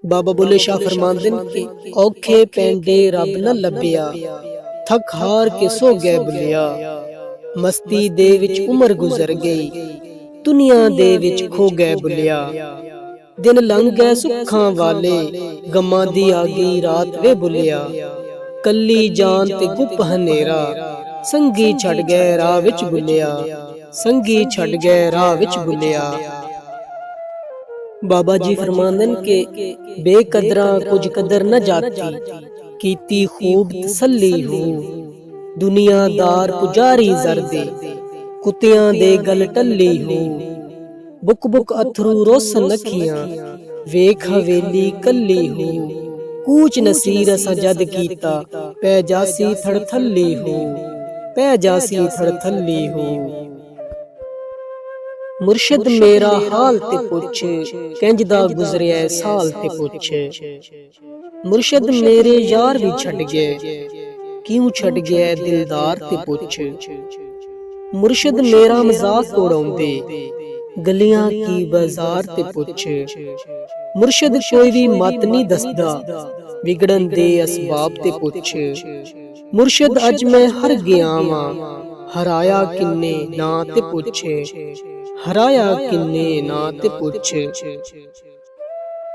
ਬਾਬਾ ਬੁੱਲੇ ਸ਼ਾਹ ਫਰਮਾਉਂਦੇ ਨੇ ਕਿ ਔਖੇ ਪੈਂਡੇ ਰੱਬ ਨਾ ਲੱਭਿਆ, ਥੱਕ ਹਾਰ ਕੇ ਸੋ ਗਏ ਬੁੱਲਿਆ। ਮਸਤੀ ਦੇ ਵਿੱਚ ਉਮਰ ਗੁਜ਼ਰ ਗਈ, ਦੁਨੀਆ ਦੇ ਵਿੱਚ ਖੋ ਗਏ ਬੁੱਲਿਆ। ਦਿਨ ਲੰਘ ਗਏ ਸੁੱਖਾਂ ਵਾਲੇ, ਗਮਾਂ ਦੀ ਆ ਗਈ ਰਾਤ ਵੇ ਬੁੱਲਿਆ। ਕੱਲੀ ਜਾਨ ਤੇ ਗੁੱਪ ਹਨੇਰਾ, ਸੰਗੀ ਛੱਡ ਗਏ ਰਾਹ ਵਿੱਚ ਬੁੱਲਿਆ, ਸੰਗੀ ਛੱਡ ਗਏ ਰਾਹ ਵਿੱਚ ਬੁੱਲਿਆ। ਬਾਬਾ ਜੀ ਫਰਮਾਉਂਦੇ ਨੇ ਕਿ ਬੇਕਦਰਾਂ ਕੁਝ ਕਦਰ ਨਾ ਜਾਤੀ, ਕੀਤੀ ਖੂਬ ਤਸੱਲੀ ਹੋ। ਦੁਨੀਆਦਾਰ ਪੁਜਾਰੀ ਜ਼ਰਦੇ, ਕੁੱਤਿਆਂ ਦੇ ਗਲ ਟੱਲੀ ਹੋ। ਬੁਕ ਬੁਕ ਅਥਰੂ ਰੋਸਨ ਅੱਖੀਆਂ, ਵੇਖ ਹਵੇਲੀ ਕੱਲੀ ਹੋ। ਕੂਚ ਨਸੀਰ ਅਸਾਂ ਜਦ ਕੀਤਾ, ਪੈ ਜਾਸੀ ਥੜ ਥੱਲੀ ਹੋ, ਪੈ ਜਾਸੀ ਥੜ ਥੱਲੀ ਹੋ। ਮੁਰਸ਼ਿਦ ਮੇਰਾ ਹਾਲ ਤੇ ਪੁੱਛ, ਕਿੰਜ ਦਾ ਗੁਜ਼ਰਿਆ ਸਾਲ ਤੇ ਪੁੱਛ। ਮੁਰਸ਼ਿਦ ਮੇਰੇ ਯਾਰ ਵੀ ਛੱਡ ਗਏ, ਕਿਉਂ ਛੱਡ ਗਏ ਦਿਲਦਾਰ ਤੇ ਪੁੱਛ। ਮੁਰਸ਼ਿਦ ਮੇਰਾ ਮਜ਼ਾਕ ਉਡਾਉਂਦੇ, ਗਲੀਆਂ ਕੀ ਬਾਜ਼ਾਰ ਤੇ ਪੁੱਛ। ਮੁਰਸ਼ਿਦ ਕੋਈ ਵੀ ਮਤ ਨਹੀਂ ਦੱਸਦਾ, ਵਿਗੜਨ ਦੇ ਅਸਬਾਬ ਤੇ ਪੁੱਛ। ਮੁਰਸ਼ਿਦ ਅੱਜ ਮੈਂ ਹਰ ਗਿਆ ਵਾਂ, ਹਰਾਇਆ ਕਿੰਨੇ ਨਾਂ ਤੇ ਪੁੱਛ, ਹਰਾਇਆ ਕਿੰਨੇ ਨਾਂ ਤੇ ਪੁੱਛ।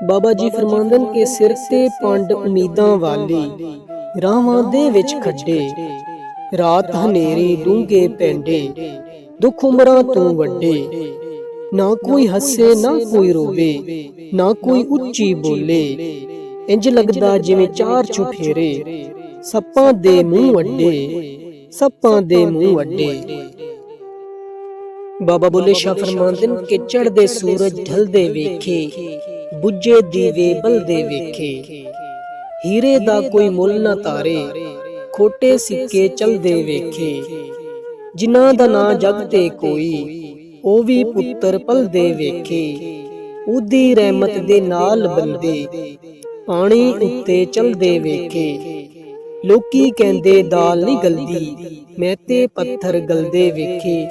ਬਾਬਾ ਜੀ ਫਰਮਾਉਂਦੇ ਨੇ ਕਿ ਸਿਰ ਤੇ ਪੰਡ ਉਮੀਦਾਂ ਵਾਲੀ, ਰਾਹਾਂ ਦੇ ਵਿੱਚ ਖੱਡੇ। ਰਾਤ ਹਨੇਰੀ ਡੂੰਘੇ ਪੈਂਡੇ, ਦੁੱਖ ਉਮਰਾਂ ਤੋਂ ਵੱਡੇ। ਨਾ ਕੋਈ ਹੱਸੇ ਨਾ ਕੋਈ ਰੋਵੇ, ਨਾ ਕੋਈ ਉੱਚੀ ਬੋਲੇ। ਇੰਜ ਲੱਗਦਾ ਜਿਵੇਂ ਚਾਰ ਚੁਫੇਰੇ, ਸੱਪਾਂ ਦੇ ਮੂੰਹ ਅੱਡੇ, ਸੱਪਾਂ ਦੇ ਮੂੰਹ ਅੱਡੇ। ਬਾਬਾ ਬੁੱਲੇ ਸ਼ਾਹ ਫਰਮਾਉਂਦੇ ਨੇ ਕਿ ਚੜ੍ਹਦੇ ਸੂਰਜ ਢਲਦੇ ਵੇਖੇ, ਬੁੱਝੇ ਦੀਵੇ ਬਲਦੇ ਵੇਖੇ। ਹੀਰੇ ਦਾ ਕੋਈ ਮੁੱਲ ਨਾ ਤਾਰੇ, ਖੋਟੇ ਸਿੱਕੇ ਚਲਦੇ ਵੇਖੇ। ਜਿਨ੍ਹਾਂ ਦਾ ਨਾਂ ਜਗ ਤੇ ਕੋਈ, ਉਹ ਵੀ ਪੁੱਤਰ ਪਲਦੇ ਵੇਖੇ। ਉਹਦੀ ਰਹਿਮਤ ਦੇ ਨਾਲ ਬੰਦੇ, ਪਾਣੀ ਉੱਤੇ ਚਲਦੇ ਵੇਖੇ। ਲੋਕੀ ਕਹਿੰਦੇ ਦਾਲ ਨਹੀਂ ਗਲਦੀ, ਮੈਂ ਤੇ ਪੱਥਰ ਗਲਦੇ ਵੇਖੇ।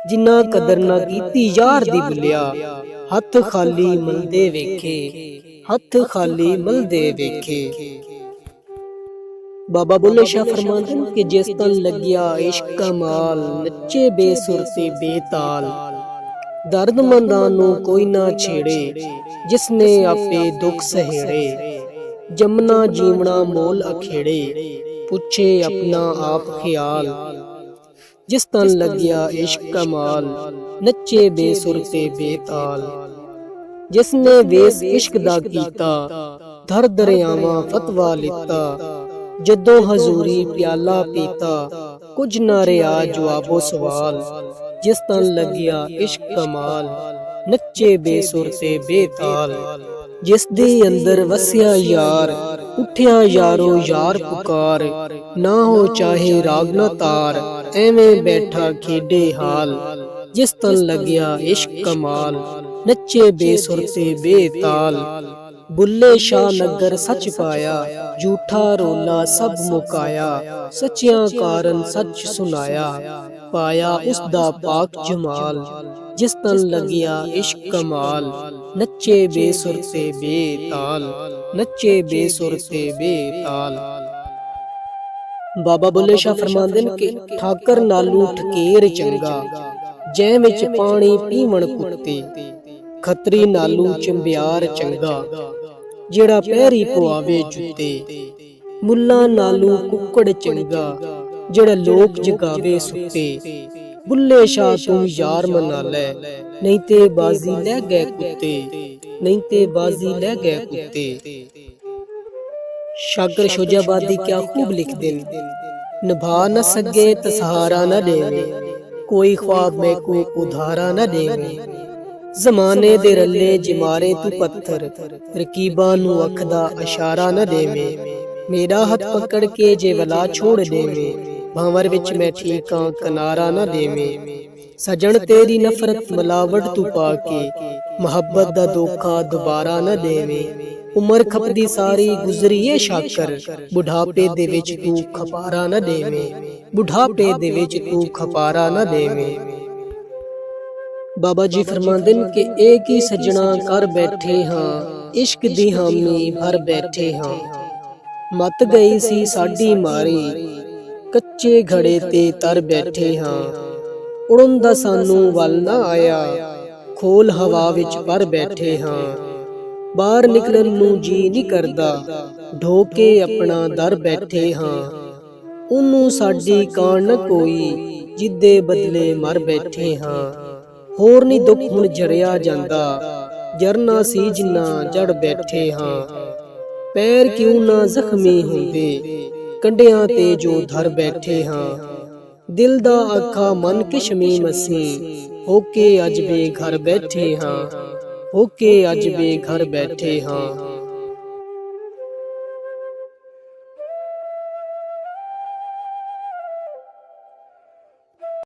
ਜਿਨ੍ਹਾਂ ਕਦਰ ਨਾ ਕੀਤੀ ਯਾਰ ਦੀ ਬੁੱਲਿਆ, ਹੱਥ ਖਾਲੀ ਮਲਦੇ ਵੇਖੇ, ਹੱਥ ਖਾਲੀ ਮਲਦੇ ਵੇਖੇ। ਬਾਬਾ ਬੁੱਲੇ ਸ਼ਾਹ ਫਰਮਾਉਂਦੇ ਨੇ ਕਿ ਜਿਸ ਤਨ ਲੱਗਿਆ ਇਸ਼ਕ ਕਮਾਲ, ਨੱਚੇ ਬੇਸੁਰ ਤੇ ਬੇਤਾਲ। ਦਰਦਮੰਦਾਂ ਨੂੰ ਕੋਈ ਨਾ ਛੇੜੇ, ਜਿਸਨੇ ਆਪੇ ਦੁੱਖ ਸਹੇੜੇ। ਜਮਨਾ ਜੀਵਣਾ ਮੋਲ ਅਖੇੜੇ, ਪੁੱਛੇ ਆਪਣਾ ਆਪ ਖਿਆਲ। ਜਿਸ ਤਨ ਲੱਗਿਆ ਇਸ਼ਕ ਕਮਾਲ, ਨੱਚੇ ਬੇਸੁਰ ਤੇ ਬੇਤਾਲ। ਜਿਸਨੇ ਵੇਸ ਇਸ਼ਕ ਦਾ ਕੀਤਾ, ਧਰ ਦਰਿਆਵਾਂ ਫਤਵਾ ਲਿੱਤਾ। ਜਦੋਂ ਹਜ਼ੂਰੀ ਪਿਆਲਾ ਪੀਤਾ, ਕੁਝ ਨਾ ਰਿਹਾ ਜਵਾਬੋ ਸਵਾਲ। ਜਿਸ ਤਨ ਲੱਗਿਆ ਇਸ਼ਕ ਕਮਾਲ, ਨੱਚੇ ਬੇਸੁਰ ਤੇ ਬੇਤਾਲ। ਜਿਸ ਦੇ ਅੰਦਰ ਵਸਿਆ ਯਾਰ, ਉੱਠਿਆ ਯਾਰੋ ਯਾਰ ਪੁਕਾਰ। ਨਾ ਹੋ ਚਾਹੇ ਰਾਗ ਨਾ ਤਾਰ, ਐਵੇਂ ਬੈਠਾ ਖੇਡੇ ਹਾਲ। ਜਿਸ ਤਨ ਲੱਗਿਆ ਇਸ਼ਕ ਕਮਾਲ, ਨੱਚੇ ਬੇਸੁਰ ਤੇ ਬੇਤਾਲ। ਬੁੱਲੇ ਸ਼ਾਹ ਨਗਰ ਸੱਚ ਪਾਇਆ, ਝੂਠਾ ਰੋਲਾ ਸਭ ਮੁਕਾਇਆ। ਸੱਚਿਆਂ ਕਾਰਨ ਸੱਚ ਸੁਨਾਇਆ, ਪਾਇਆ ਉਸ ਦਾ ਪਾਕ ਜਮਾਲ। ਜਿਸ ਤਨ ਲੱਗਿਆ ਇਸ਼ਕ ਕਮਾਲ, ਨੱਚੇ ਬੇਸੁਰ ਤੇ ਬੇਤਾਲ, ਨੱਚੇ ਬੇਸੁਰ ਤੇ ਬੇਤਾਲ। ਬਾਬਾ ਬੁੱਲੇ ਸ਼ਾਹ ਫਰਮਾਉਂਦੇ ਨੇ ਕਿ ਠਾਕਰ ਨਾਲੋਂ ਠਕੇਰ ਚੰਗਾ, ਜੈ ਵਿੱਚ ਪਾਣੀ ਪੀਵਣ ਕੁੱਤੇ। ਖੱਤਰੀ ਨਾਲੋਂ ਚੰਬਿਆਰ ਚੰਗਾ, ਜਿਹੜਾ ਪੈਰੀ ਪਵਾਵੇ ਜੁੱਤੇ। ਮੁੱਲਾ ਨਾਲੋਂ ਕੁੱਕੜ ਚੰਗਾ, ਜਿਹੜਾ ਲੋਕ ਜਗਾਵੇ ਸੁੱਤੇ। ਬੁੱਲੇ ਸ਼ਾਹ ਤੂੰ ਯਾਰ ਮਨਾ ਲੈ, ਨਹੀਂ ਤੇ ਬਾਜ਼ੀ ਲੈ ਗਏ ਕੁੱਤੇ, ਨਹੀਂ ਤੇ ਬਾਜ਼ੀ ਲੈ ਗਏ ਕੁੱਤੇ। ਸ਼ਾਗਰ ਸ਼ੋਜਾਬਾਦੀ ਕਿਆ ਖੂਬ ਲਿਖਦੇ ਨੇ, ਨਿਭਾ ਨਾ ਸਕੇ ਤਾਂ ਸਹਾਰਾ ਨਾ ਦੇਵੇ, ਕੋਈ ख्वाब में को उधारा न देवे। ਜ਼ਮਾਨੇ ਦੇ ਰੱਲੇ ਜਿਮਾਰੇ ਤੂੰ ਪੱਥਰ, ਰਕੀਬਾਂ ਨੂੰ ਅੱਖ ਦਾ ਇਸ਼ਾਰਾ ਨਾ ਦੇਵੇ। ਮੇਰਾ ਹੱਥ ਪਕੜ ਕੇ ਜੇ ਵਲਾ ਛੋੜ ਦੇਵੇ, ਭੰਵਰ ਵਿੱਚ ਮੈਂ ਠੀਕਾਂ ਕਿਨਾਰਾ ਨਾ ਦੇਵੇ। ਸਜਣ ਤੇਰੀ ਨਫ਼ਰਤ ਮਿਲਾਵਟ ਤੂੰ ਪਾ ਕੇ, ਮੁਹੱਬਤ ਦਾ ਧੋਖਾ ਦੁਬਾਰਾ ਨਾ ਦੇਵੇ। ਉਮਰ ਖਪਦੀ ਸਾਰੀ ਗੁਜ਼ਰੀਏ ਸ਼ਾਕਰ, ਬੁਢਾਪੇ ਦੇ ਵਿੱਚ ਤੂੰ ਖਪਾਰਾ ਨਾ ਦੇਵੇ, ਬੁਢਾਪੇ ਦੇ ਵਿੱਚ ਤੂੰ ਖਪਾਰਾ ਨਾ ਦੇਵੇ। ਬਾਬਾ ਜੀ ਫਰਮਾਉਂਦੇ ਨੇ ਕਿ ਇਹ ਕੀ ਸੱਜਣਾ ਕਰ ਬੈਠੇ ਹਾਂ, ਇਸ਼ਕ ਦੀ ਹਾਮੀ ਭਰ ਬੈਠੇ ਹਾਂ। ਮੱਤ ਗਈ ਸੀ ਸਾਡੀ ਮਾਰੀ, ਕੱਚੇ ਘੜੇ ਤੇ ਤਰ ਬੈਠੇ ਹਾਂ। ਉੜਨ ਦਾ ਸਾਨੂੰ ਵੱਲ ਨਾ ਆਇਆ, ਖੋਲ ਹਵਾ ਵਿੱਚ ਪਰ ਬੈਠੇ ਹਾਂ। ਬਾਹਰ ਨਿਕਲਣ ਨੂੰ ਜੀ ਨਹੀਂ ਕਰਦਾ, ਢੋ ਕੇ ਆਪਣਾ ਦਰ ਬੈਠੇ ਹਾਂ। ਉਹਨੂੰ ਸਾਡੀ ਕਾਣ ਨਾ ਕੋਈ, ਜਿੱਦੇ ਬਦਲੇ ਮਰ ਬੈਠੇ ਹਾਂ। ਹੋਰ ਨੀ ਦੁੱਖ ਹੁਣ ਜਰਿਆ ਜਾਂਦਾ, ਜਰਨਾ ਸੀ ਜਿੰਨਾ ਜੜ ਬੈਠੇ ਹਾਂ। ਪੈਰ ਕਿਉਂ ਨਾ ਜ਼ਖਮੀ ਹੁੰਦੇ, ਕੰਢਿਆਂ ਤੇ ਜੋ ਧਰ ਬੈਠੇ ਹਾਂ। ਦਿਲ ਦਾ ਆਖਾ ਮਨ ਕਿਸ਼ਮੀਮ ਅਸੀਂ, ਹੋ ਕੇ ਅੱਜ ਬੇਘਰ ਬੈਠੇ ਹਾਂ, ਹੋ ਕੇ ਅੱਜ ਬੇਘਰ ਬੈਠੇ ਹਾਂ।